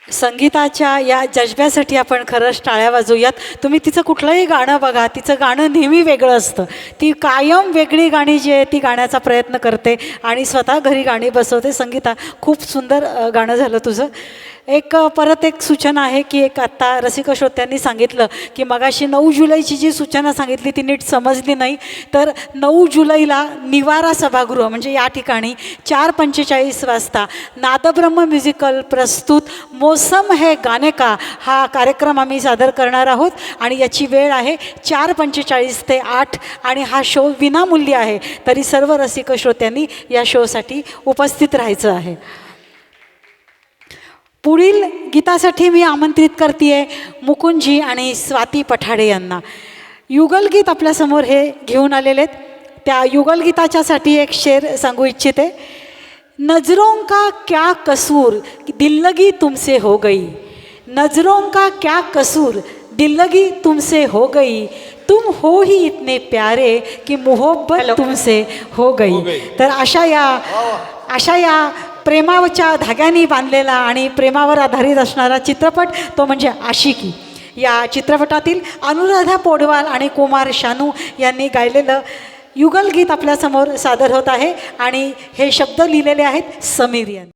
संगीताच्या या जज्ब्यासाठी आपण खरंच टाळ्या वाजवूयात. तुम्ही तिचं कुठलंही गाणं बघा, तिचं गाणं नेहमी वेगळं असतं. ती कायम वेगळी गाणी जी आहे ती गाण्याचा प्रयत्न करते आणि स्वतः घरी गाणी बसवते. संगीता, खूप सुंदर गाणं झालं तुझं. परत एक सूचना आहे की आत्ता रसिक श्रोत्यांनी सांगितलं की मगाशी 9 जुलैची जी सूचना सांगितली ती नीट समजली नाही. तर 9 जुलैला निवारा सभागृह म्हणजे या ठिकाणी 4:45 वाजता नादब्रह्म म्युझिकल प्रस्तुत मौसम है गाने का हा कार्यक्रम आम्ही सादर करणार आहोत आणि याची वेळ आहे 4:45 ते 8 आणि हा शो विनामूल्य आहे. तरी सर्व रसिक श्रोत्यांनी या शोसाठी उपस्थित राहायचं आहे. पुढील गीतासाठी मी आमंत्रित करते आहे मुकुंदजी आणि स्वाती पठाडे यांना. युगलगीत आपल्यासमोर हे घेऊन आलेले आहेत. त्या युगलगीताच्यासाठी एक शेर सांगू इच्छिते. नजरों का क्या कसूर दिल लगी तुमसे हो गई, नजरों का क्या कसूर दिल लगी तुमसे हो गई, तुम हो ही इतने प्यारे कि मोहब्बत तुमसे हो गई. तर अशा या प्रेमाच्या धाग्यांनी बांधलेला आणि प्रेमावर आधारित असणारा चित्रपट तो म्हणजे आशिकी. या चित्रपटातील अनुराधा पौडवाल आणि कुमार शानू यांनी गायलेलं युगलगीत आपल्यासमोर सादर होत आहे आणि हे शब्द लिहिलेले आहेत समीर यांनी.